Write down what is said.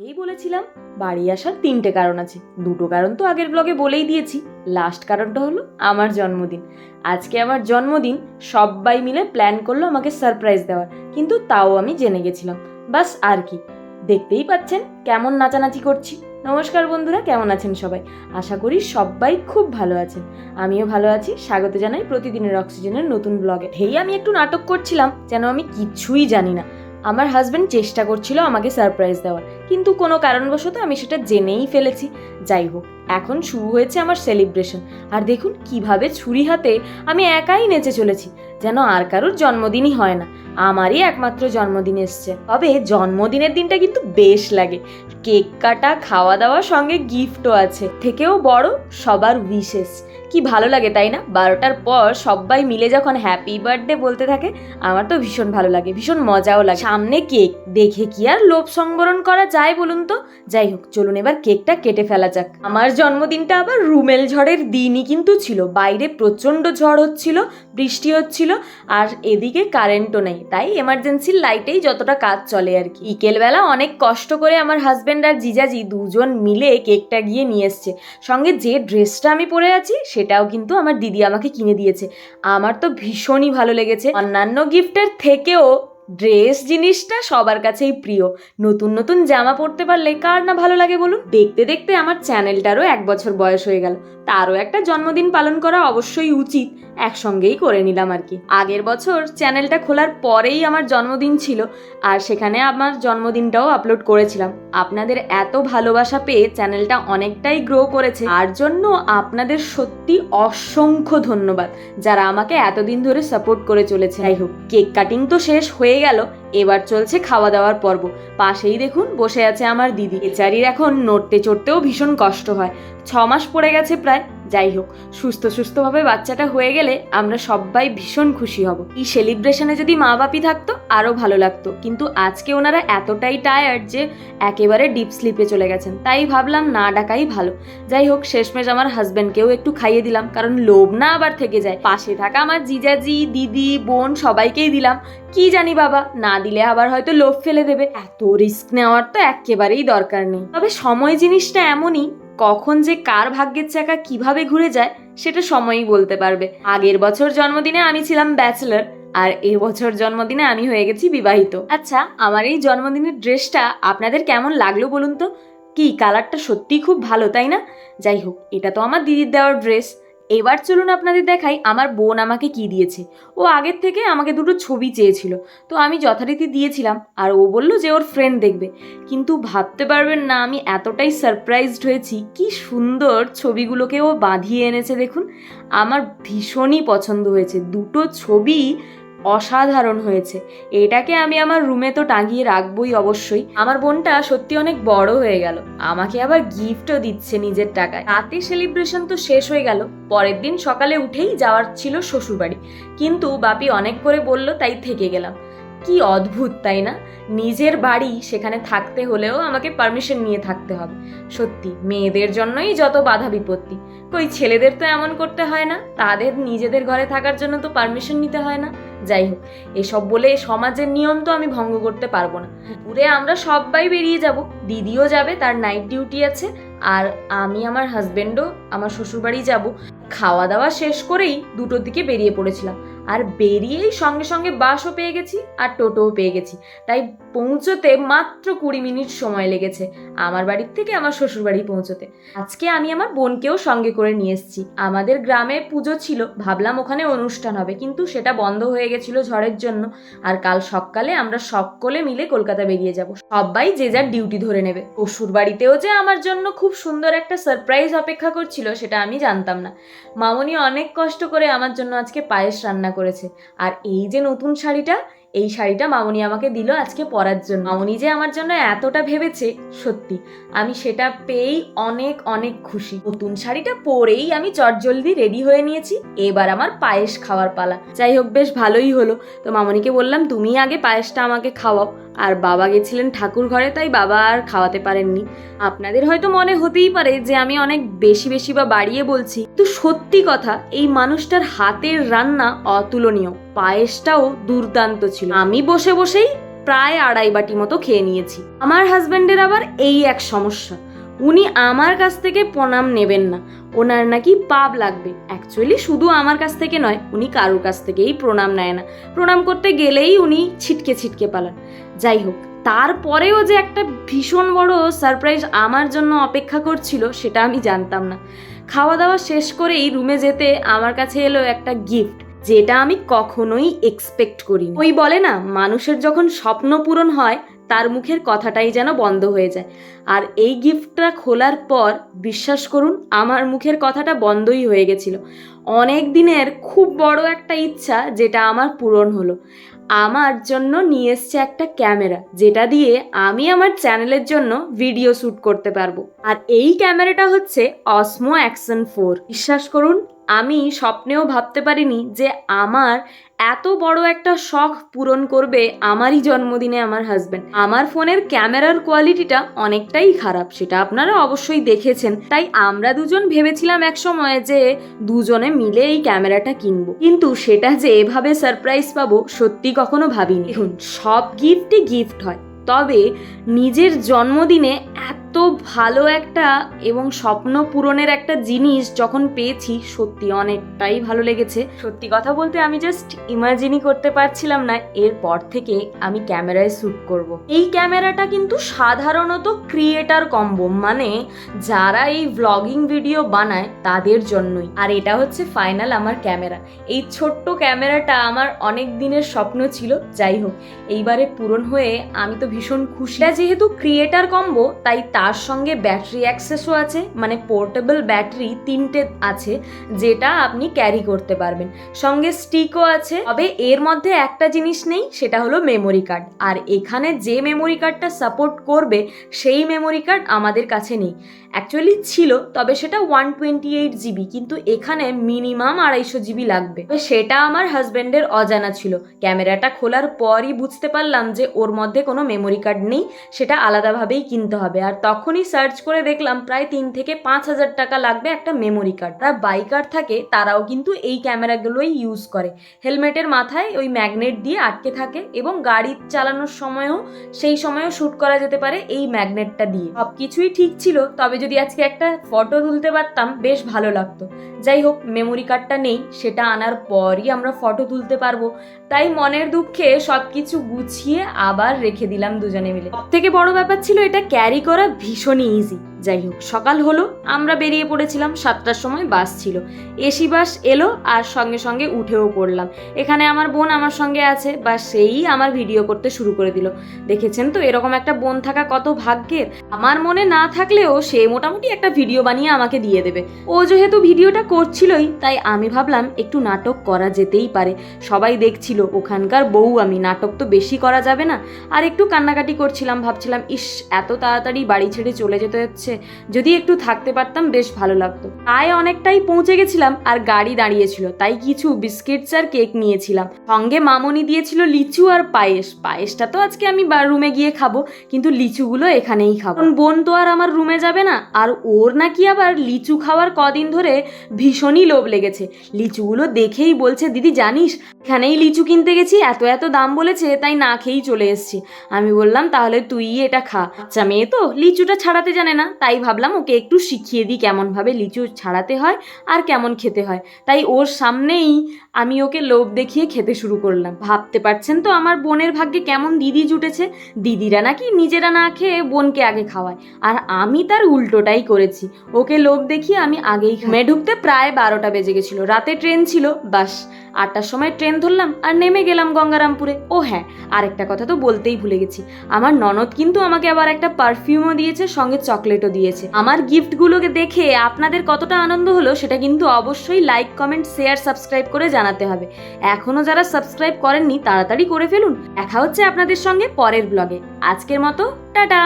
আগেই বলেছিলাম বাড়ি আসার 3টে কারণ আছে। 2টো কারণ তো আগের ব্লগে বলেই দিয়েছি। লাস্ট কারণটা হলো আমার জন্মদিন। আজকে আমার জন্মদিন, সবাই মিলে প্ল্যান করলো আমাকে সারপ্রাইজ দেওয়ার, কিন্তু তাও আমি জেনে গেছিলাম। বাস আর কি, দেখতেই পাচ্ছেন কেমন নাচানাচি করছি। নমস্কার বন্ধুরা, কেমন আছেন সবাই? আশা করি সবাই খুব ভালো আছেন। আমিও ভালো আছি। স্বাগত জানাই প্রতিদিনের অক্সিজেনের নতুন ব্লগে। আমি একটু নাটক করছিলাম যেন আমি কিছুই জানি না। আমার হাজব্যান্ড চেষ্টা করছিল আমাকে সারপ্রাইজ দেওয়ার, কিন্তু কোনো কারণবশত আমি সেটা জেনেই ফেলেছি। যাই হোক, এখন শুরু হয়েছে আমার সেলিব্রেশন। আর দেখুন কিভাবে ছুরি হাতে আমি একাই নেচে চলেছি, যেন আর কারোর জন্মদিনই হয় না, আমারই একমাত্র জন্মদিন এসছে। তবে জন্মদিনের দিনটা কিন্তু বেশ লাগে। কেক কাটা, খাওয়া দাওয়া, সঙ্গে গিফটও আছে। থেকেও বড় সবার উইশেস। কি ভালো লাগে তাই না? 12টার পর সবাই মিলে যখন হ্যাপি বার্থডে বলতে থাকে, আমার তো ভীষণ ভালো লাগে, ভীষণ মজাও লাগে। সামনে কেক দেখে কি আর লোভ সংবরণ করা যায় বলুন তো? যাই হোক, চলুন এবার কেকটা কেটে ফেলা যাক। আমার জন্মদিনটা আবার রুমেল ঝড়ের দিনই কিন্তু ছিল। বাইরে প্রচন্ড ঝড় হচ্ছিল, বৃষ্টি হচ্ছিল, আর এদিকে কারেন্টও নেই, তাই এমার্জেন্সি লাইটেই যতটা কাজ চলে আর কি। বিকেলবেলা অনেক কষ্ট করে আমার হাজব্যান্ড আর জিজাজি দুজন মিলে কেকটা গিয়ে নিয়ে এসছে। সঙ্গে যে ড্রেসটা আমি পরে আছি সেটাও কিন্তু আমার দিদি আমাকে কিনে দিয়েছে। আমার তো ভীষণই ভালো লেগেছে। অন্যান্য গিফটের থেকেও ড্রেস জিনিসটা সবার কাছেই প্রিয়। নতুন নতুন জামা পরতে পারলে কার না ভালো লাগে বলুন? দেখতে দেখতে আমার চ্যানেলটারও 1 বছর বয়স হয়ে গেল। তারও একটা জন্মদিন পালন করা অবশ্যই উচিত। একসঙ্গেই করে নিলাম আর কি। আগের বছর চ্যানেলটা খোলার পরেই আমার জন্মদিন ছিল, আর সেখানে আমার জন্মদিনটাও আপলোড করেছিলাম। আপনাদের এত ভালোবাসা পেয়ে চ্যানেলটা অনেকটাই গ্রো করেছে। আর জন্য আপনাদের সত্যি অসংখ্য ধন্যবাদ, যারা আমাকে এতদিন ধরে সাপোর্ট করে চলেছে। যাই হোক, কেক কাটিং তো শেষ হয়ে গেল, এবার চলছে খাওয়া দাওয়ার পর্ব। পাশেই দেখুন বসে আছে আমার দিদি। বেচারির এখন নড়তে চড়তেও ভীষণ কষ্ট হয়। 6 মাস পড়ে গেছে প্রায়। যাই হোক, সুস্থভাবে বাচ্চাটা হয়ে গেলে আমরা সবাই ভীষণ খুশি হব। এই সেলিব্রেশনে যদি মা বাপি থাকতো আরো ভালো লাগতো, কিন্তু আজকে ওনারা এতটাই টায়ার্ড যে একেবারে ডিপ স্লিপে চলে গেছেন, তাই ভাবলাম না ডাকাই ভালো। যাই হোক, শেষমেশ আমার হাজব্যান্ডকেও একটু খাইয়ে দিলাম, কারণ লোভ না আবার থেকে যায়। পাশে থাকা আমার জিজাজি, দিদি, বোন সবাইকেই দিলাম। কি জানি বাবা, না দিলে আবার হয়তো লোভ ফেলে দেবে। এত রিস্ক নেওয়ার তো একেবারেই দরকার নেই। তবে সময় জিনিসটা এমনই, কখন যে কার ভাগ্যের চাকা কিভাবে ঘুরে যায় সেটা সময়ই বলতে পারবে। আগের বছর জন্মদিনে আমি ছিলাম ব্যাচেলর, আর এবছর জন্মদিনে আমি হয়ে গেছি বিবাহিত। আচ্ছা, আমার এই জন্মদিনের ড্রেসটা আপনাদের কেমন লাগলো বলুন তো? কি কালারটা সত্যিই খুব ভালো, তাই না? যাই হোক, এটা তো আমার দিদির দেওয়ার ড্রেস। এবার চলুন আপনাদের দেখাই আমার বোন আমাকে কি দিয়েছে। ও আগের থেকে আমাকে 2টো ছবি চেয়েছিল, তো আমি যথারীতি দিয়েছিলাম, আর ও বলল যে ওর ফ্রেন্ড দেখবে। কিন্তু ভাবতে পারবেন না আমি এতটাই সারপ্রাইজড হয়েছি। কি সুন্দর ছবিগুলোকে ও বাঁধিয়ে এনেছে দেখুন। আমার ভীষণই পছন্দ হয়েছে। 2টো ছবি অসাধারণ হয়েছে। এটাকে আমি আমার রুমে তো টাঙিয়ে রাখবোই অবশ্যই। আমার বোনটা সত্যি অনেক বড় হয়ে গেল, আমাকে আবার গিফটও দিচ্ছে নিজের টাকায়। রাতে সেলিব্রেশন তো শেষ হয়ে গেল। পরের দিন সকালে উঠেই যাওয়ার ছিল শ্বশুরবাড়ি, কিন্তু বাপি অনেক করে বলল তাই থেকে গেলাম। কি অদ্ভুত তাই না? নিজের বাড়ি, সেখানে থাকতে হলেও আমাকে পারমিশন নিয়ে থাকতে হবে। সত্যি মেয়েদের জন্যই যত বাধা বিপত্তি। কই ছেলেদের তো এমন করতে হয় না, তাদের নিজেদের ঘরে থাকার জন্য তো পারমিশন নিতে হয় না। যাই হোক, এসব বলে সমাজের নিয়ম তো আমি ভঙ্গ করতে পারবো না। দুপুরে আমরা সবাই বেরিয়ে যাব, দিদিও যাবে, তার নাইট ডিউটি আছে, আর আমি আমার হাজবেন্ডও আমার শ্বশুরবাড়ি যাব। খাওয়া দাওয়া শেষ করেই 2টোর দিকে বেরিয়ে পড়েছিলাম, আর বেরিয়েই সঙ্গে সঙ্গে বাসও পেয়ে গেছি আর টোটোও পেয়ে গেছি। তাই পৌঁছতে মাত্র 20 মিনিট সময় লেগেছে আমার বাড়ির থেকে আমার শ্বশুরবাড়ি পৌঁছতে। আজকে আমি আমার বোনকেও সঙ্গে করে নিয়ে এসেছি। আমাদের গ্রামে পুজো ছিল, ভাবলাম ওখানে অনুষ্ঠান হবে, কিন্তু সেটা বন্ধ হয়ে গেছিল ঝড়ের জন্য। আর কাল সকালে আমরা সকলে মিলে কলকাতা বেরিয়ে যাব। সবাই যে যার ডিউটি ধরে নেবে। শ্বশুরবাড়িতেও যে আমার জন্য খুব সুন্দর একটা সারপ্রাইজ অপেক্ষা করছিল সেটা আমি জানতাম না। মামনি অনেক কষ্ট করে আমার জন্য আজকে পায়েস রান্না করেছে। আর এই যে নতুন শাড়িটা, এই শাড়িটা মামনি আমাকে দিল আজকে পরার জন্য। মামনি যে আমার জন্য এতটা ভেবেছে, সত্যি আমি সেটা পেয়েই অনেক অনেক খুশি। নতুন শাড়িটা পরেই আমি চটজলদি রেডি হয়ে নিয়েছি, এবার আমার পায়েস খাওয়ার পালা। যাই হোক, বেশ ভালোই হলো। তো মামনিকে বললাম তুমি আগে পায়েসটা আমাকে খাওয়াও। আর বাবা গেছিলেন ঠাকুর ঘরে, তাই বাবা আর খাওয়াতে পারেননি। আপনাদের হয়তো মনে হতেই পারে যে আমি অনেক বেশি বা বাড়িয়ে বলছি, কিন্তু সত্যি কথা, এই মানুষটার হাতের রান্না অতুলনীয়। পায়েসটাও দুর্দান্ত ছিল। আমি বসেই প্রায় 2.5 বাটি মতো খেয়ে নিয়েছি। আমার হাজব্যান্ডের আবার এই এক সমস্যা, উনি আমার কাছ থেকে প্রণাম নেবেন না, ওনার নাকি পাপ লাগবে। অ্যাকচুয়ালি শুধু আমার কাছ থেকে নয়, উনি কারোর কাছ থেকেই প্রণাম নেয় না, প্রণাম করতে গেলেই উনি ছিটকে ছিটকে পালান। যাই হোক, তারপরেও যে একটা ভীষণ বড় সারপ্রাইজ আমার জন্য অপেক্ষা করছিল সেটা আমি জানতাম না। খাওয়া দাওয়া শেষ করেই রুমে যেতে আমার কাছে এলো একটা গিফট, যেটা আমি কখনোই এক্সপেক্ট করিনি। ওই বলে না, মানুষের যখন স্বপ্ন পূরণ হয় তার মুখের কথাটাই যেন বন্ধ হয়ে যায়। আর এই গিফটটা খোলার পর বিশ্বাস করুন, আমার মুখের কথাটা বন্ধই হয়ে গেছিল। অনেক দিনের খুব বড় একটা ইচ্ছা যেটা আমার পূরণ হলো। আমার জন্য নিয়ে এসছে একটা ক্যামেরা, যেটা দিয়ে আমি আমার চ্যানেলের জন্য ভিডিও শ্যুট করতে পারবো। আর এই ক্যামেরাটা হচ্ছে অসমো অ্যাকশন 4। বিশ্বাস করুন, আমি স্বপ্নেও ভাবতে পারিনি যে আমার এত বড় একটা শখ পূরণ করবে আমারই জন্মদিনে আমার হাজব্যান্ড। আমার ফোনের ক্যামেরার কোয়ালিটিটা অনেকটাই খারাপ, সেটা আপনারা অবশ্যই দেখেছেন। তাই আমরা দুজন ভেবেছিলাম এক সময় যে দুজনে মিলে এই ক্যামেরাটা কিনবো, কিন্তু সেটা যে এভাবে সারপ্রাইজ পাবো সত্যি কখনো ভাবিনি। দেখুন, সব গিফটই গিফট হয়, তবে নিজের জন্মদিনে এত ভালো একটা এবং স্বপ্ন পূরণের একটা জিনিস যখন পেয়েছি, সত্যি অনেকটাই ভালো লেগেছে। সত্যি কথা বলতে আমি জাস্ট ইমাজিনই করতে পারছিলাম না এরপর থেকে আমি ক্যামেরায় শ্যুট করব। এই ক্যামেরাটা কিন্তু সাধারণত ক্রিয়েটার কম্বো, মানে যারা এই ভ্লগিং ভিডিও বানায় তাদের জন্যই। আর এটা হচ্ছে ফাইনাল আমার ক্যামেরা। এই ছোট্ট ক্যামেরাটা আমার অনেক দিনের স্বপ্ন ছিল, যাই হোক এইবারে পূরণ হয়ে আমি তো ভীষণ খুশি। যেহেতু ক্রিয়েটার কম্বো, তাই তার সঙ্গে ব্যাটারি অ্যাক্সেসও আছে, মানে পোর্টেবল ব্যাটারি 3টে আছে যেটা আপনি ক্যারি করতে পারবেন। সঙ্গে স্টিকও আছে, তবে এর মধ্যে একটা জিনিস নেই, সেটা হলো মেমোরি কার্ড। আর এখানে যে মেমোরি কার্ডটা সাপোর্ট করবে সেই মেমোরি কার্ড আমাদের কাছে নেই। অ্যাকচুয়ালি ছিল, তবে সেটা 128 জিবি, কিন্তু এখানে মিনিমাম 250 জিবি লাগবে। সেটা আমার হাজব্যান্ডের অজানা ছিল। ক্যামেরাটা খোলার পরই বুঝতে পারলাম যে ওর মধ্যে কোনো মেমোরি কার্ড নেই, সেটা আলাদাভাবেই কিনতে হবে। আর তখনই সার্চ করে দেখলাম প্রায় 3 থেকে 5,000 টাকা লাগবে একটা মেমোরি কার্ড। যারা বাইকার থাকে তারাও কিন্তু এই ক্যামেরাগুলোই ইউজ করে। হেলমেটের মাথায় ওই ম্যাগনেট দিয়ে আটকে থাকে এবং গাড়ি চালানোর সময়ও সেই সময়ও শ্যুট করা যেতে পারে এই ম্যাগনেটটা দিয়ে। সব কিছুই ঠিক ছিল, তবে যদি আজকে একটা ফটো তুলতে পারতাম বেশ ভালো লাগতো। যাই হোক, মেমোরি কার্ডটা নেই, সেটা আনার পরই আমরা ফটো তুলতে পারবো। তাই মনের দুঃখে সবকিছু গুছিয়ে আবার রেখে দিলাম দুজনে মিলে। সবথেকে বড় ব্যাপার ছিল এটা ক্যারি করা ভীষণই ইজি। যাই হোক, সকাল হলো, আমরা বেরিয়ে পড়েছিলাম। 7টার সময় বাস ছিল, এসি বাস এলো আর সঙ্গে সঙ্গে উঠেও পড়লাম। এখানে আমার বোন আমার সঙ্গে আছে, বা সেই আমার ভিডিও করতে শুরু করে দিল। দেখেছেন তো, এরকম একটা বোন থাকা কত ভাগ্যের। আমার মনে না থাকলেও সে মোটামুটি একটা ভিডিও বানিয়ে আমাকে দিয়ে দেবে। ও যেহেতু ভিডিওটা করছিলই, তাই আমি ভাবলাম একটু নাটক করা যেতেই পারে। সবাই দেখছিল, ওখানকার বউ আমি, নাটক তো বেশি করা যাবে না। আর একটু কান্নাকাটি করছিলাম, ভাবছিলাম ইস, এত তাড়াতাড়ি বাড়ি ছেড়ে চলে যেতে হচ্ছে, যদি একটু থাকতে পারতাম বেশ ভালো লাগতো। তাই অনেকটাই পৌঁছে গেছিলাম আর গাড়ি দাঁড়িয়েছিল, তাই কিছু বিস্কিটস আর কেক নিয়েছিলাম। সঙ্গে মামনি দিয়েছিল লিচু আর পায়েস। পায়েসটা তো আজকে আমি রুমে গিয়ে খাবো, কিন্তু লিচুগুলো এখানেই খাবো। বোন তো আর আমার রুমে যাবে না। আর ওর নাকি আবার লিচু খাওয়ার কদিন ধরে ভীষণই লোভ লেগেছে। লিচুগুলো দেখেই বলছে, দিদি জানিস, এখানেই লিচু কিনতে গেছি, এত এত দাম বলেছে, তাই না খেয়েই চলে এসেছি। আমি বললাম তাহলে তুই এটা খা। আচ্ছা, মেয়ে তো লিচুটা ছাড়াতে জানে না, তাই ভাবলাম ওকে একটু শিখিয়ে দিই কেমনভাবে লিচু ছাড়াতে হয় আর কেমন খেতে হয়। তাই ওর সামনেই আমি ওকে লোভ দেখিয়ে খেতে শুরু করলাম। ভাবতে পারছেন তো আমার বোনের ভাগ্যে কেমন দিদি জুটেছে। দিদিরা নাকি নিজেরা না খেয়ে বোনকে আগে খাওয়ায়, আর আমি তার উল্টোটাই করেছি। ওকে লোভ দেখিয়ে আমি আগেই ঘুমে ঢুকতে প্রায় 12টা বেজে গেছিল। রাতে ট্রেন ছিল, বাস 8টার সময় ট্রেন ধরলাম আর নেমে গেলাম গঙ্গারামপুরে। ও হ্যাঁ, আরেকটা কথা তো বলতেই ভুলে গেছি, আমার ননদ কিন্তু আমাকে আবার একটা পারফিউমও দিয়েছে, সঙ্গে চকলেটও দিয়েছে। আমার গিফটগুলোকে দেখে আপনাদের কতটা আনন্দ হলো সেটা কিন্তু অবশ্যই লাইক, কমেন্ট, শেয়ার, সাবস্ক্রাইব করে জানাতে হবে। এখনো যারা সাবস্ক্রাইব করেননি তাড়াতাড়ি করে ফেলুন। দেখা হচ্ছে আপনাদের সঙ্গে পরের ব্লগে। আজকের মতো টাটা।